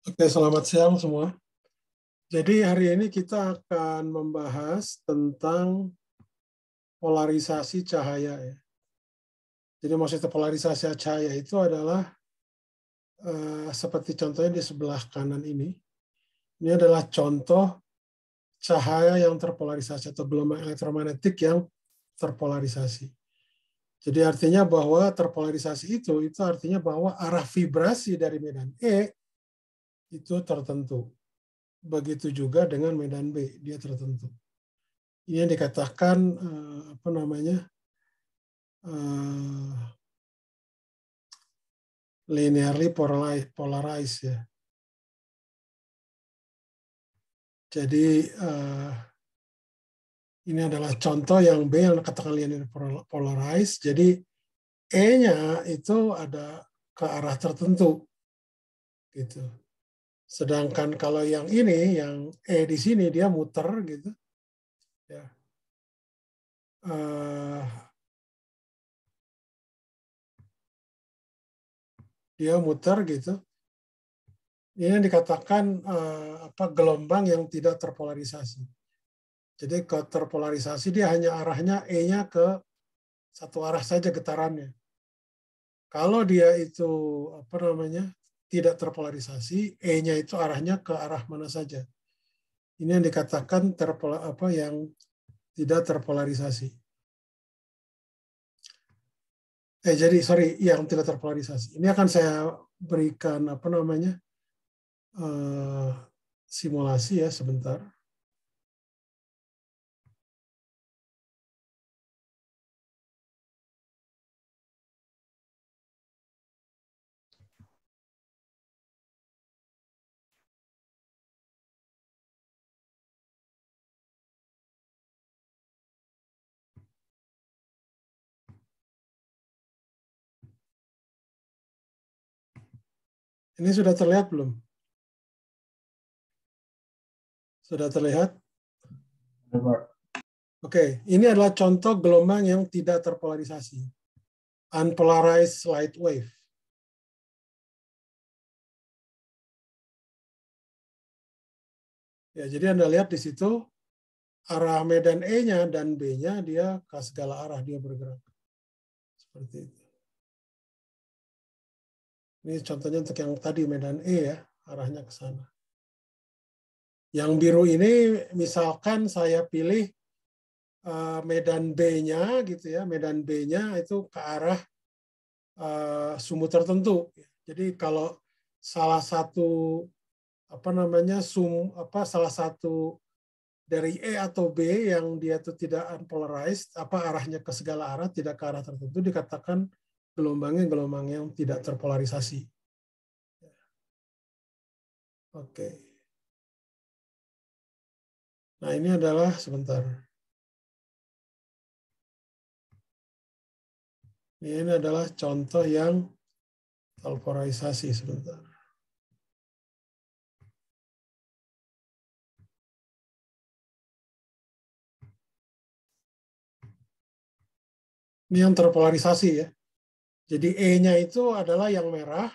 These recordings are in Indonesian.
Oke, selamat siang semua. Jadi hari ini kita akan membahas tentang polarisasi cahaya. Ya. Jadi maksudnya polarisasi cahaya itu adalah seperti contohnya di sebelah kanan ini. Ini adalah contoh cahaya yang terpolarisasi atau gelombang elektromagnetik yang terpolarisasi. Jadi artinya bahwa terpolarisasi itu artinya bahwa arah vibrasi dari medan E itu tertentu. Begitu juga dengan medan B, dia tertentu. Ini yang dikatakan linearly polarized ya. Jadi ini adalah contoh yang B yang katakan linearly polarized. Jadi E-nya itu ada ke arah tertentu gitu. Sedangkan kalau yang ini, yang E di sini dia muter gitu. Ya. Dia muter gitu. Ini yang dikatakan gelombang yang tidak terpolarisasi. Jadi ke terpolarisasi dia hanya arahnya E-nya ke satu arah saja getarannya. Kalau dia itu tidak terpolarisasi, E-nya itu arahnya ke arah mana saja. Ini yang dikatakan yang tidak terpolarisasi. Yang tidak terpolarisasi. Ini akan saya berikan simulasi ya sebentar. Ini sudah terlihat belum? Sudah terlihat? Oke, ini adalah contoh gelombang yang tidak terpolarisasi. Unpolarized light wave. Ya, jadi Anda lihat di situ arah medan E-nya dan B-nya dia ke segala arah dia bergerak. Seperti itu. Ini contohnya untuk yang tadi medan E ya, arahnya ke sana. Yang biru ini misalkan saya pilih medan B-nya gitu ya, medan B-nya itu ke arah sumbu tertentu. Jadi kalau salah satu salah satu dari E atau B yang dia itu tidak unpolarized, arahnya ke segala arah, tidak ke arah tertentu, dikatakan gelombang yang tidak terpolarisasi. Oke. Nah ini adalah sebentar. Ini adalah contoh yang terpolarisasi sebentar. Ini yang terpolarisasi ya. Jadi E-nya itu adalah yang merah,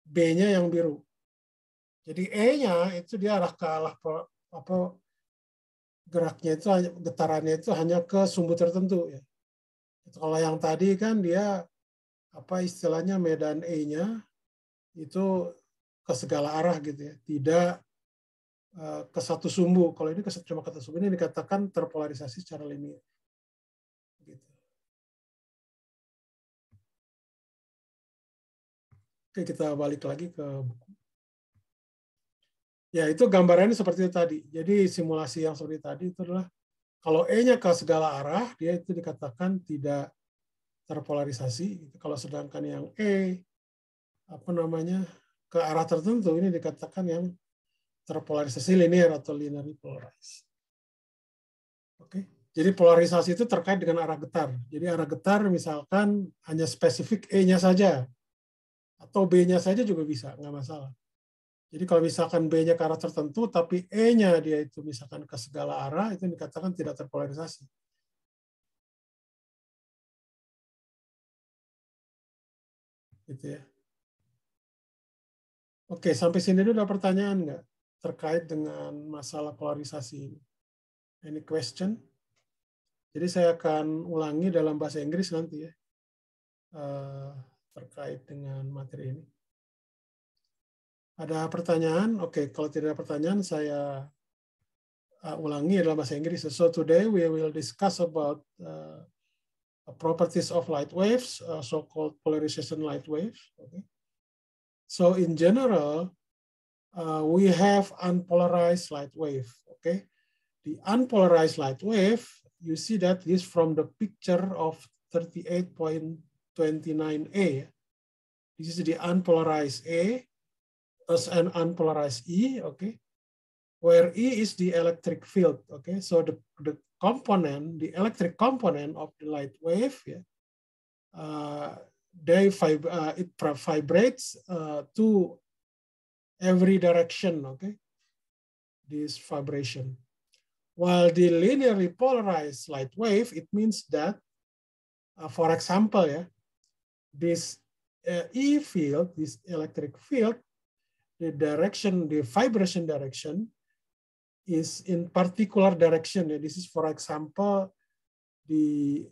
B-nya yang biru. Jadi E-nya itu dia arah ke arah geraknya itu getarannya itu hanya ke sumbu tertentu ya. Kalau yang tadi kan dia istilahnya medan E-nya itu ke segala arah gitu ya, tidak ke satu sumbu. Kalau ini cuma ke satu sumbu, ini dikatakan terpolarisasi secara linear. Gitu. Oke, kita balik lagi ke buku. Ya, itu gambarannya seperti itu tadi. Jadi simulasi yang seperti tadi itu adalah kalau E-nya ke segala arah, dia itu dikatakan tidak terpolarisasi. Kalau sedangkan yang E ke arah tertentu, ini dikatakan yang terpolarisasi linear atau linearly polarized. Oke. Jadi polarisasi itu terkait dengan arah getar. Jadi arah getar misalkan hanya spesifik E-nya saja atau B-nya saja juga bisa, nggak masalah. Jadi kalau misalkan B-nya ke arah tertentu, tapi E-nya dia itu misalkan ke segala arah, itu dikatakan tidak terpolarisasi. Gitu ya. Oke, sampai sini dulu ada pertanyaan nggak terkait dengan masalah polarisasi ini? Any question? Jadi saya akan ulangi dalam bahasa Inggris nanti ya, terkait dengan materi ini. Ada pertanyaan? Oke, kalau tidak ada pertanyaan saya ulangi dalam bahasa Inggris. So today we will discuss about properties of light waves, so-called polarization light waves. Okay. So in general, we have unpolarized light wave. Okay, the unpolarized light wave, you see that is from the picture of 38.29a. This is the unpolarized A as an unpolarized E. Okay, where E is the electric field. Okay, so the component, the electric component of the light wave, yeah, it vibrates to every direction. Okay, this vibration. While the linearly polarized light wave, it means that, for example, yeah, this E field, this electric field, the direction, the vibration direction is in particular direction. This is, for example, the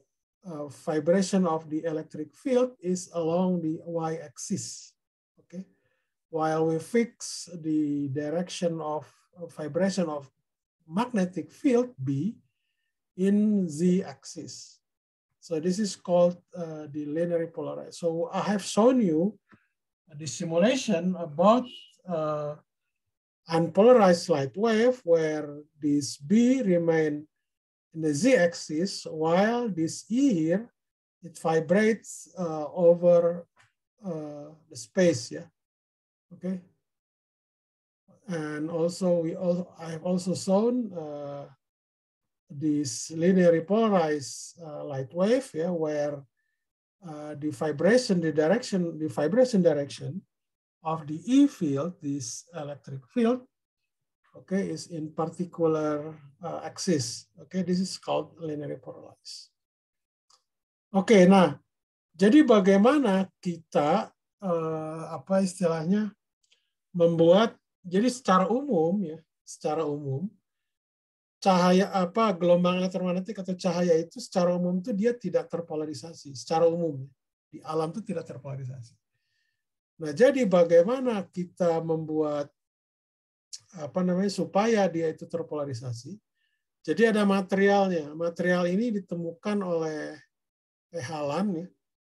vibration of the electric field is along the y-axis. Okay, while we fix the direction of vibration of magnetic field B in z-axis. So this is called the linearly polarized. So I have shown you the simulation about unpolarized light wave where this B remain in the z-axis while this E here, it vibrates over the space, yeah. Okay. And also I have also shown this linearly polarized light wave, yeah, where the vibration direction of the E field, this electric field, okay, is in particular axis. Okay, this is called linearly polarized. Oke, nah, jadi bagaimana kita apa istilahnya membuat, jadi secara umum ya, secara umum cahaya apa gelombang elektromagnetik atau cahaya itu secara umum itu dia tidak terpolarisasi secara umum di alam itu tidak terpolarisasi. Nah, jadi bagaimana kita membuat apa namanya supaya dia itu terpolarisasi? Jadi ada materialnya. Material ini ditemukan oleh Hallan ya,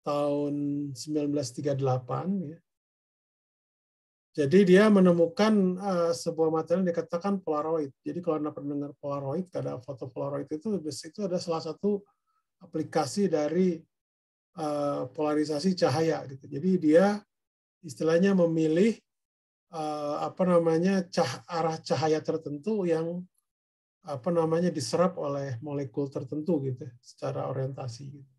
tahun 1938 ya. Jadi dia menemukan sebuah material yang dikatakan polaroid. Jadi kalau Anda pernah dengar polaroid, ada foto polaroid itu ada salah satu aplikasi dari polarisasi cahaya gitu. Jadi dia istilahnya memilih apa namanya arah cahaya tertentu yang apa namanya diserap oleh molekul tertentu gitu secara orientasi gitu.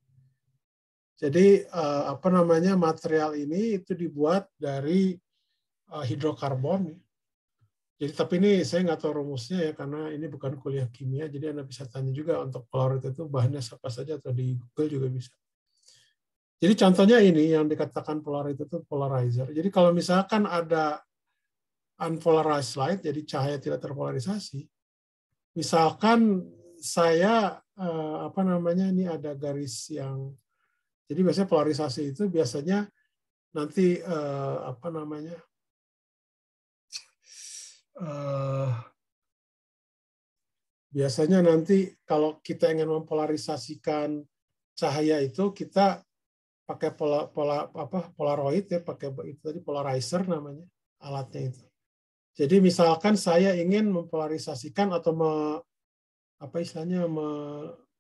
Jadi apa namanya material ini itu dibuat dari hidrokarbon. Jadi tapi ini saya nggak tahu rumusnya ya karena ini bukan kuliah kimia. Jadi Anda bisa tanya juga untuk polaroid itu bahannya apa saja atau di Google juga bisa. Jadi contohnya ini yang dikatakan polaroid itu polarizer. Jadi kalau misalkan ada unpolarized light, jadi cahaya tidak terpolarisasi. Misalkan saya apa namanya ini ada garis yang jadi biasanya polarisasi itu biasanya nanti apa namanya biasanya nanti kalau kita ingin mempolarisasikan cahaya itu kita pakai polaroid ya, pakai itu tadi polarizer namanya alatnya itu. Jadi misalkan saya ingin mempolarisasikan atau apa istilahnya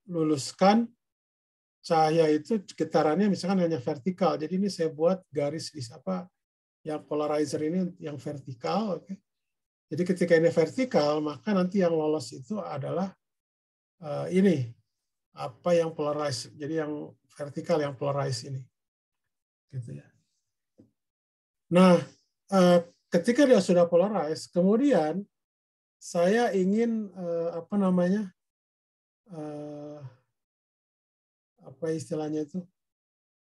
meluluskan cahaya itu getarannya misalkan hanya vertikal. Jadi ini saya buat garis di apa yang polarizer ini yang vertikal, oke. Jadi ketika ini vertikal, maka nanti yang lolos itu adalah ini apa yang polarize. Jadi yang vertikal yang polarize ini. Gitu ya. Nah, ketika dia sudah polarize, kemudian saya ingin apa namanya apa istilahnya itu.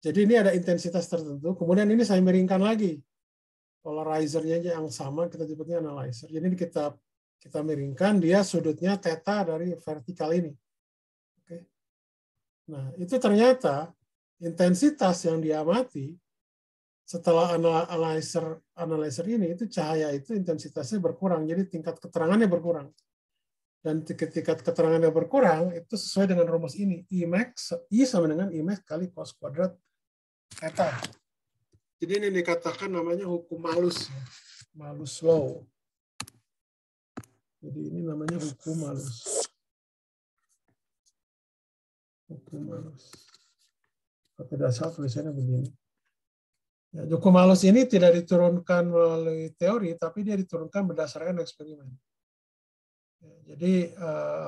Jadi ini ada intensitas tertentu. Kemudian ini saya miringkan lagi Polarizernya yang sama, kita sebutnya analyzer. Jadi kita miringkan, dia sudutnya theta dari vertikal ini. Oke. Nah, itu ternyata intensitas yang diamati setelah analyzer ini, itu cahaya itu intensitasnya berkurang, jadi tingkat keterangannya berkurang. Dan tingkat keterangannya berkurang itu sesuai dengan rumus ini, I sama dengan Imax kali cos kuadrat theta. Jadi ini dikatakan namanya hukum Malus, Malus law. Jadi ini namanya hukum Malus. Hukum Malus. Kalau tidak salah tulisannya begini. Ya, hukum Malus ini tidak diturunkan melalui teori, tapi dia diturunkan berdasarkan eksperimen. Ya, jadi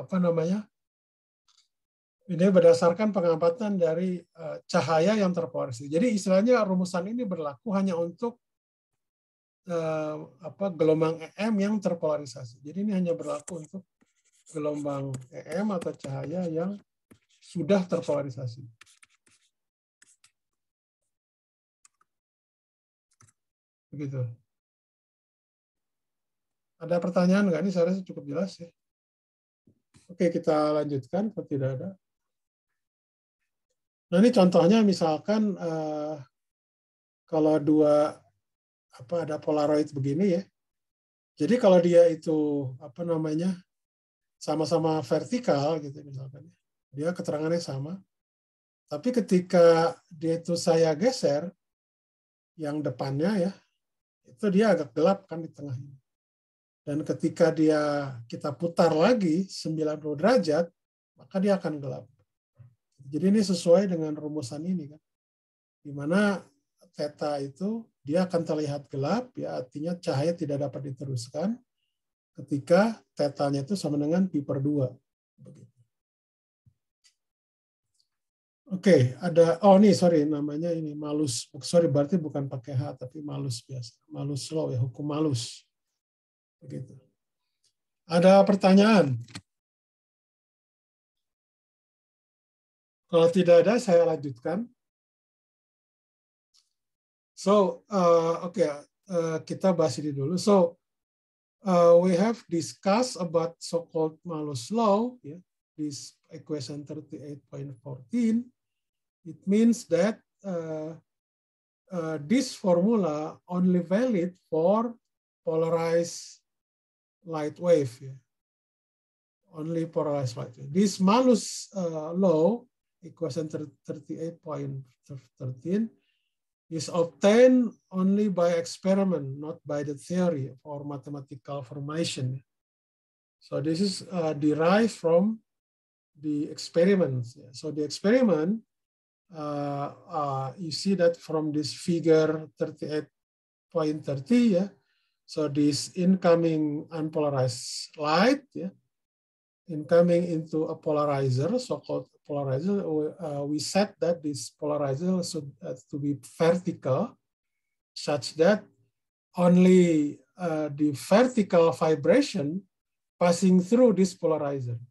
apa namanya? Ini berdasarkan pengamatan dari cahaya yang terpolarisasi. Jadi istilahnya rumusan ini berlaku hanya untuk gelombang EM yang terpolarisasi. Jadi ini hanya berlaku untuk gelombang EM atau cahaya yang sudah terpolarisasi. Begitu. Ada pertanyaan nggak? Ini saya rasa cukup jelas ya. Oke, kita lanjutkan kalau tidak ada. Nah ini contohnya misalkan kalau ada polaroid begini ya. Jadi kalau dia itu sama-sama vertikal gitu misalkan, dia keterangannya sama. Tapi ketika dia itu saya geser, yang depannya ya, itu dia agak gelap kan di tengahnya. Dan ketika kita putar lagi 90 derajat, maka dia akan gelap. Jadi ini sesuai dengan rumusan ini kan. Di mana theta itu dia akan terlihat gelap, ya artinya cahaya tidak dapat diteruskan ketika tetanya itu sama dengan pi per 2. Begitu. Oke, ada namanya ini Malus. Berarti bukan pakai H tapi Malus biasa. Malus law ya, hukum Malus. Begitu. Ada pertanyaan? Kalau tidak ada, saya lanjutkan. So, kita bahas ini dulu. So, we have discussed about so-called Malus law, yeah, this equation 38.14. It means that this formula only valid for polarized light wave. Yeah. Only polarized light wave. This Malus law, equation 38.13, is obtained only by experiment, not by the theory or mathematical formation. So this is derived from the experiments. So the experiment, you see that from this figure 38.30, yeah. So this incoming unpolarized light, yeah, incoming into a polarizer, so-called polarizer, we set that this polarizer should to be vertical, such that only the vertical vibration passing through this polarizer.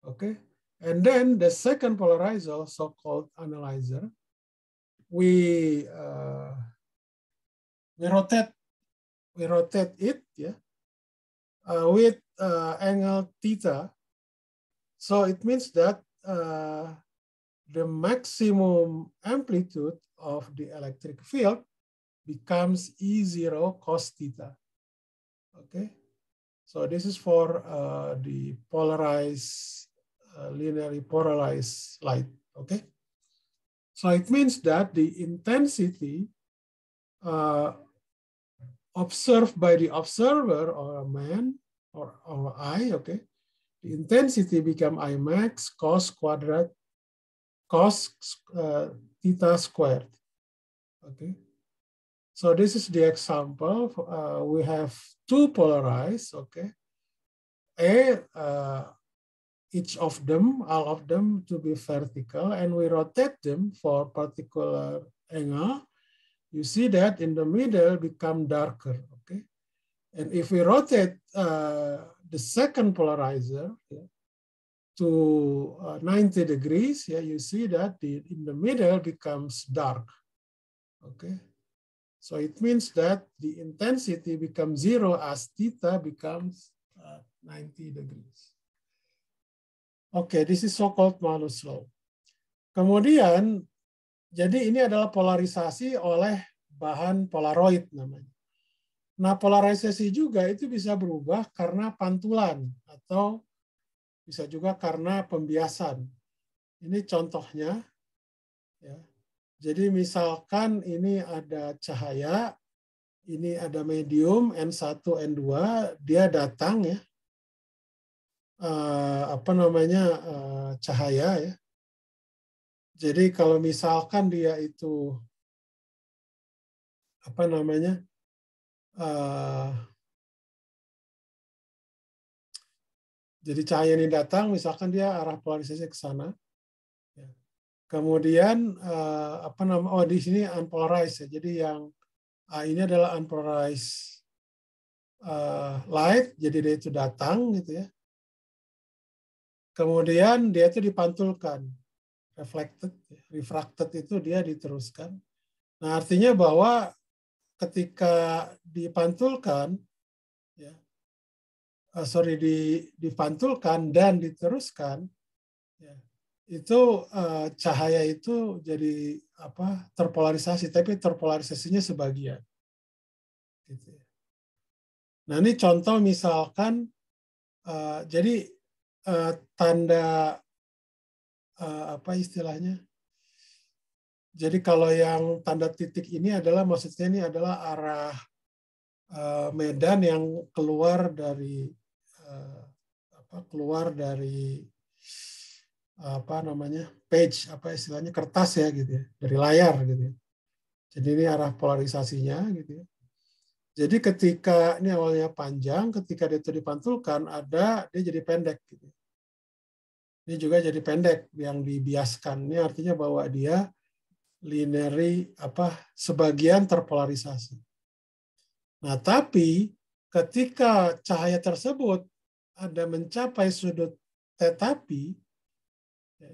Okay, and then the second polarizer, so-called analyzer, we rotate it, yeah, with angle theta. So it means that the maximum amplitude of the electric field becomes E0 cos theta. Okay, so this is for the polarized, linearly polarized light. Okay, so it means that the intensity observed by the observer or a man or eye, okay, the intensity become I max cos theta squared. Okay, so this is the example. We have two polarized. Okay, each of them, all of them, to be vertical, and we rotate them for particular angle. You see that in the middle become darker. Okay, and if we rotate the second polarizer, yeah, to 90 degrees, yeah, you see that in the middle becomes dark. Okay, So it means that the intensity becomes 0 as theta becomes 90 degrees. Oke, this is so-called Malus law. Kemudian, jadi ini adalah polarisasi oleh bahan polaroid namanya. Nah, polarisasi juga itu bisa berubah karena pantulan atau bisa juga karena pembiasan. Ini contohnya. Ya. Jadi misalkan ini ada cahaya, ini ada medium N1, N2, dia datang ya, cahaya ya. Jadi kalau misalkan dia itu jadi cahaya ini datang, misalkan dia arah polarisasi ke sana. Ya. Kemudian di sini unpolarized ya. Jadi yang ini adalah unpolarized light, jadi dia itu datang gitu ya. Kemudian dia itu dipantulkan, refracted itu dia diteruskan. Nah, artinya bahwa ketika dipantulkan, ya, dipantulkan dan diteruskan, ya, itu cahaya itu jadi terpolarisasi, tapi terpolarisasinya sebagian. Gitu. Nah, ini contoh misalkan, jadi tanda apa istilahnya? Jadi kalau yang tanda titik ini adalah maksudnya ini adalah arah medan yang keluar dari page istilahnya kertas ya gitu ya, dari layar gitu ya. Jadi ini arah polarisasinya gitu ya. Jadi ketika ini awalnya panjang, ketika dia itu dipantulkan dia jadi pendek gitu. Ini juga jadi pendek yang dibiaskan. Ini artinya bahwa dia linearly sebagian terpolarisasi. Nah, tapi ketika cahaya tersebut ada mencapai sudut theta pi,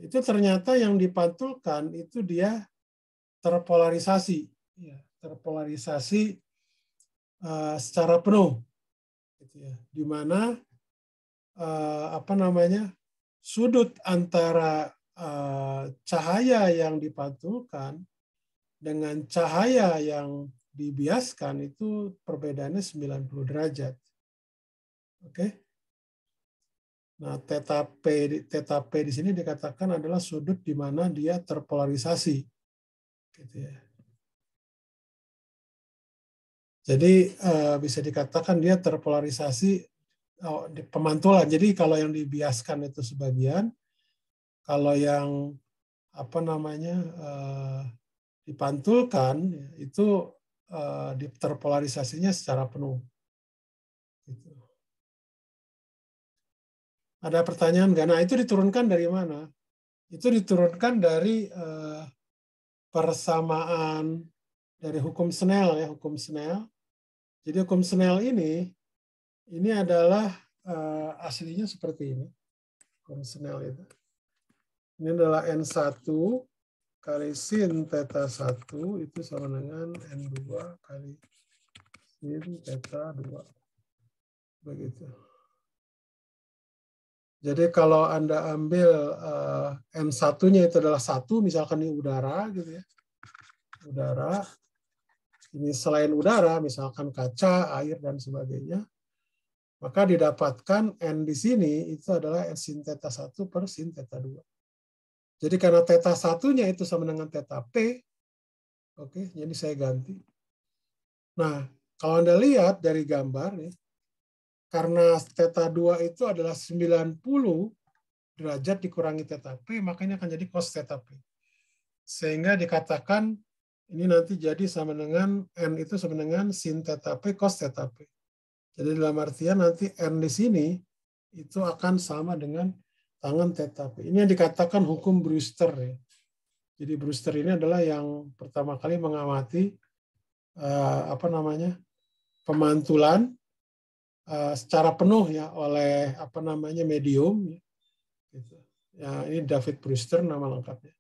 itu ternyata yang dipantulkan itu dia terpolarisasi, terpolarisasi secara penuh, gitu ya. Di mana sudut antara cahaya yang dipantulkan dengan cahaya yang dibiaskan itu perbedaannya 90 derajat. Oke. Nah, theta P di sini dikatakan adalah sudut di mana dia terpolarisasi. Gitu ya. Jadi bisa dikatakan dia terpolarisasi di pemantulan. Jadi kalau yang dibiaskan itu sebagian, kalau yang dipantulkan itu terpolarisasinya secara penuh. Gitu. Ada pertanyaan nggak? Nah, itu diturunkan dari mana? Itu diturunkan dari persamaan dari hukum Snell ya, hukum Snell. Jadi hukum Snell ini adalah aslinya seperti ini. Hukum Snell itu. Ini adalah N1 kali sin theta 1 itu sama dengan N2 kali sin theta 2. Begitu. Jadi kalau Anda ambil N1-nya itu adalah 1, misalkan ini udara gitu ya. Udara. Ini selain udara, misalkan kaca, air, dan sebagainya. Maka didapatkan N di sini itu adalah N sin theta 1 per sin theta 2. Jadi karena theta 1-nya itu sama dengan theta P, oke, jadi saya ganti. Nah, kalau Anda lihat dari gambar, ya, karena theta 2 itu adalah 90 derajat dikurangi theta P, makanya akan jadi cos theta P. Sehingga dikatakan ini nanti jadi sama dengan N itu sama dengan sin theta P cos theta P. Jadi dalam artian nanti N di sini itu akan sama dengan tangen theta P. Ini yang dikatakan hukum Brewster ya. Jadi Brewster ini adalah yang pertama kali mengamati pemantulan secara penuh ya oleh medium. Gitu. Ya, ini David Brewster nama lengkapnya.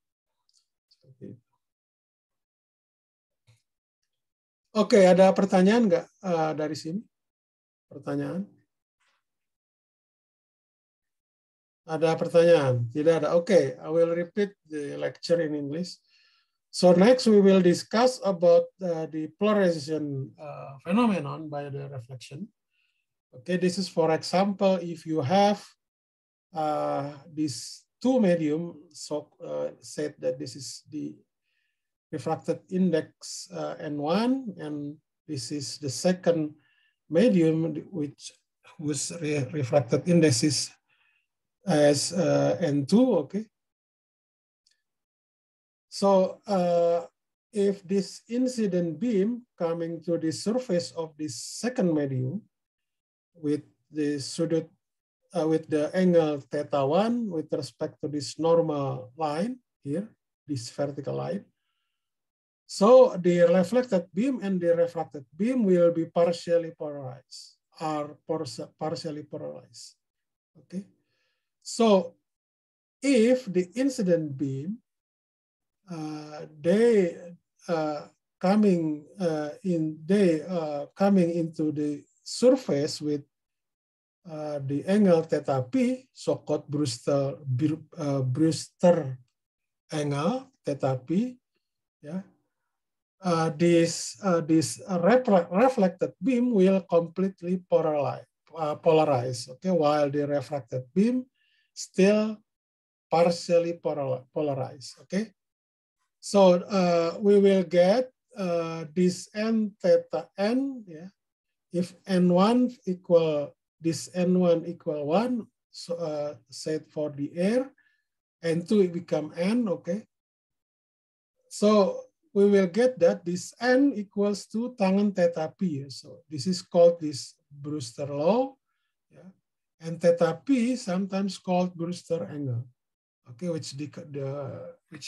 Seperti itu. Oke, ada pertanyaan nggak dari sini? Pertanyaan? Ada pertanyaan? Tidak ada. Oke, I will repeat the lecture in English. So next we will discuss about the polarization phenomenon by the reflection. Okay, this is for example, if you have these two medium, so said that this is the refracted index N1, and this is the second medium which whose refracted index is as N2, okay? So if this incident beam coming to the surface of this second medium with the sudut with the angle θ1 with respect to this normal line here, this vertical line. So the reflected beam and the refracted beam will be partially polarized, are partially polarized. Okay. So if the incident beam coming into the surface with the angle theta p, so-called Brewster angle theta p, yeah. This reflected beam will completely polarize, okay, while the refracted beam still partially polarized, okay. So we will get this n theta n, yeah. If n1 equal this n1 equal 1, so set for the air, n2 it become n, okay. So we will get that this n equals to tangen theta p. So this is called this Brewster law, yeah. And theta p sometimes called Brewster angle, okay, which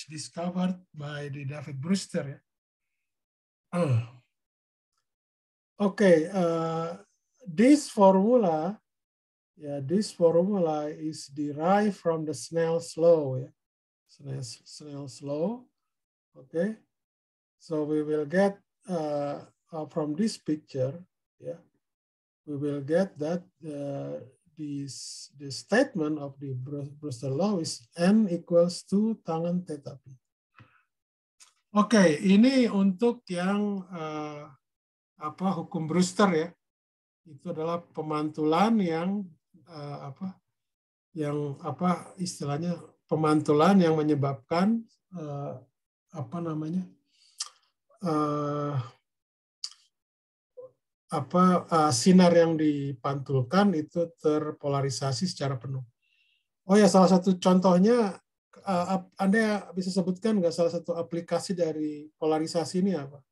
discovered by the David Brewster. Yeah. Okay, this formula is derived from the Snell's law. Yeah? Snell's law. Okay, so we will get from this picture, yeah, we will get that the statement of the Brewster law is n equals to tangen theta p. Oke, ini untuk yang hukum Brewster, ya. Itu adalah pemantulan yang istilahnya pemantulan yang menyebabkan sinar yang dipantulkan itu terpolarisasi secara penuh. Oh ya, salah satu contohnya, Anda bisa sebutkan nggak salah satu aplikasi dari polarisasi ini apa?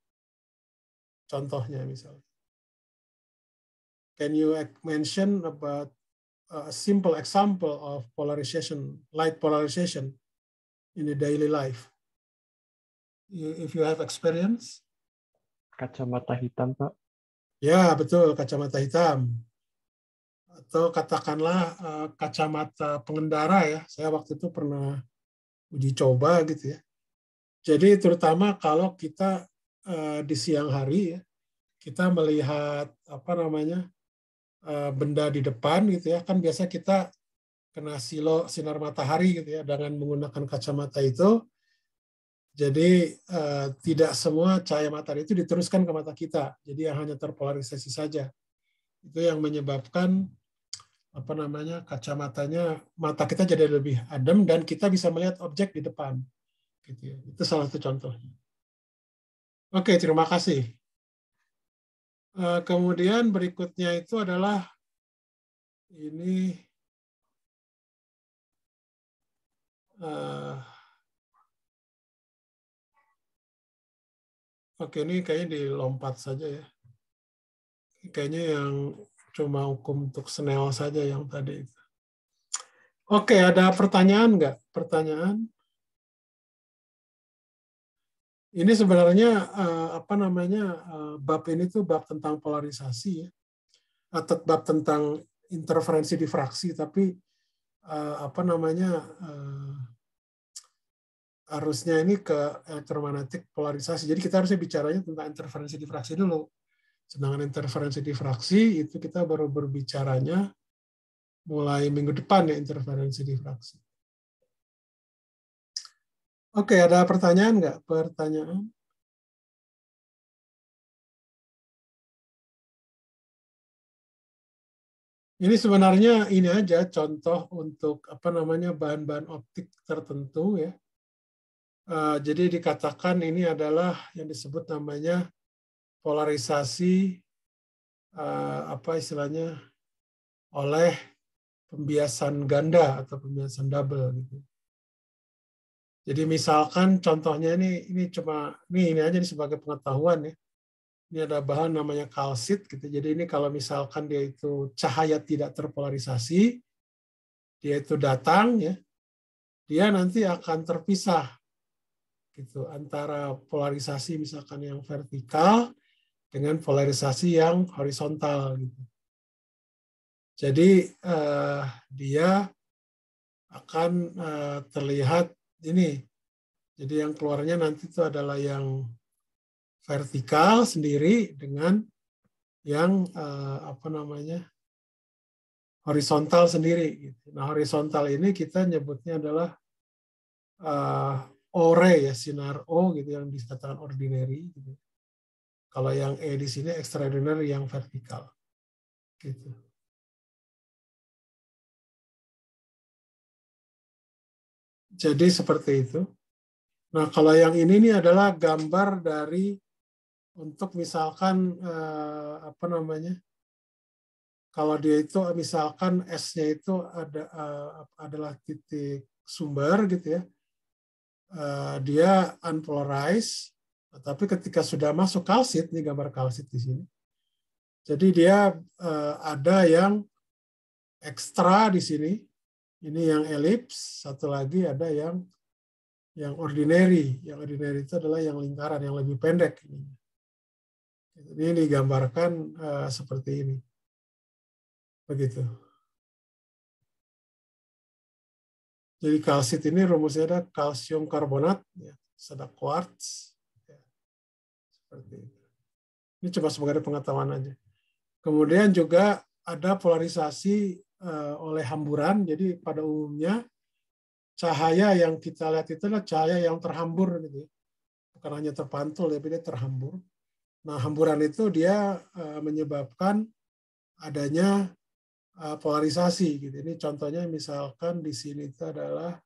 Contohnya misalnya. Can you mention about a simple example of polarization, light polarization in the daily life? If you have experience? Kacamata hitam, Pak. Ya, betul, kacamata hitam. Atau katakanlah kacamata pengendara, ya. Saya waktu itu pernah uji coba gitu, ya. Jadi terutama kalau kita di siang hari, ya, kita melihat benda di depan gitu, ya, kan biasa kita kena sinar matahari gitu, ya, dengan menggunakan kacamata itu. Jadi tidak semua cahaya matahari itu diteruskan ke mata kita, jadi yang hanya terpolarisasi saja. Itu yang menyebabkan kacamatanya, mata kita jadi lebih adem dan kita bisa melihat objek di depan. Gitu, ya. Itu salah satu contohnya. Oke, terima kasih. Kemudian berikutnya itu adalah ini oke, ini kayaknya dilompat saja, ya. Kayaknya yang cuma hukum untuk Snell saja yang tadi itu. Oke, ada pertanyaan nggak? Pertanyaan? Ini sebenarnya bab ini tuh bab tentang polarisasi, ya, atau bab tentang interferensi diffraksi, tapi arusnya ini ke elektromagnetik polarisasi. Jadi kita harusnya bicaranya tentang interferensi difraksi dulu. Sedangkan interferensi difraksi itu kita baru berbicaranya mulai minggu depan ya, interferensi difraksi. Oke, ada pertanyaan nggak? Pertanyaan? Ini sebenarnya ini aja contoh untuk apa namanya bahan-bahan optik tertentu ya. Jadi dikatakan ini adalah yang disebut namanya polarisasi apa istilahnya oleh pembiasan ganda atau pembiasan double gitu. Jadi misalkan contohnya ini cuma ini aja nih sebagai pengetahuan ya. Ini ada bahan namanya kalsit gitu. Jadi ini kalau misalkan dia itu cahaya tidak terpolarisasi, dia itu datang ya, dia nanti akan terpisah gitu antara polarisasi misalkan yang vertikal dengan polarisasi yang horizontal gitu. Jadi dia akan terlihat ini. Jadi yang keluarnya nanti itu adalah yang vertikal sendiri dengan yang apa namanya horizontal sendiri. Gitu. Nah horizontal ini kita nyebutnya adalah ORE ya, sinar O gitu yang dikatakan ordinary. Gitu. Kalau yang E di sini extraordinary yang vertikal. Gitu. Jadi seperti itu. Nah kalau yang ini nih adalah gambar dari untuk misalkan apa namanya? Kalau dia itu misalkan S-nya itu adalah titik sumber gitu ya, dia unpolarized, tapi ketika sudah masuk kalsit, ini gambar kalsit di sini, jadi dia ada yang ekstra di sini, ini yang elips, satu lagi ada yang ordinary, yang ordinary itu adalah yang lingkaran, yang lebih pendek. Ini digambarkan seperti ini. Begitu. Jadi kalsit ini rumusnya ada kalsium karbonat, ya, ada quartz, ya, seperti itu. Ini cuma sebagai pengetahuan aja. Kemudian juga ada polarisasi oleh hamburan. Jadi pada umumnya cahaya yang kita lihat itu adalah cahaya yang terhambur, gitu. Bukan hanya terpantul, tapi dia terhambur. Nah, hamburan itu dia menyebabkan adanya polarisasi gitu. Ini contohnya misalkan di sini itu adalah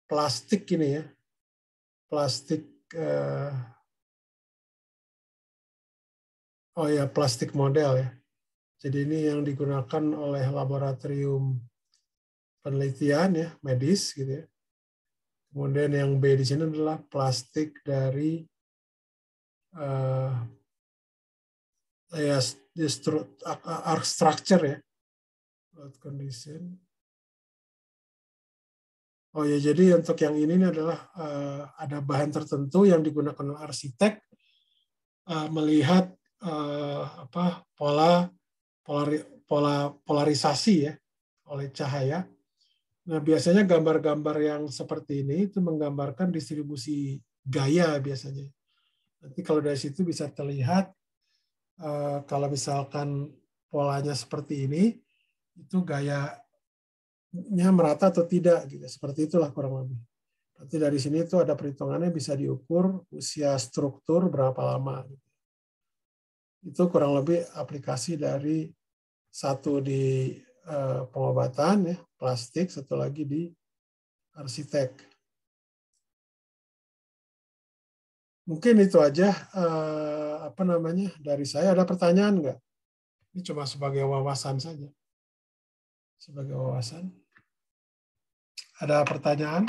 plastik ini ya. Plastik oh ya, plastik model ya. Jadi ini yang digunakan oleh laboratorium penelitian ya, medis gitu ya. Kemudian yang B di sini adalah plastik dari ya arc structure ya. Condition. Oh ya, jadi untuk yang ini adalah ada bahan tertentu yang digunakan oleh arsitek melihat polarisasi ya oleh cahaya. Nah, biasanya gambar-gambar yang seperti ini itu menggambarkan distribusi gaya biasanya. Nanti kalau dari situ bisa terlihat kalau misalkan polanya seperti ini, itu gayanya merata atau tidak, gitu. Seperti itulah kurang lebih. Nanti dari sini itu ada perhitungannya bisa diukur usia struktur berapa lama. Gitu. Itu kurang lebih aplikasi dari satu di pengobatan ya, plastik, satu lagi di arsitek. Mungkin itu aja apa namanya dari saya. Ada pertanyaan nggak? Ini cuma sebagai wawasan saja. Sebagai wawasan. Ada pertanyaan?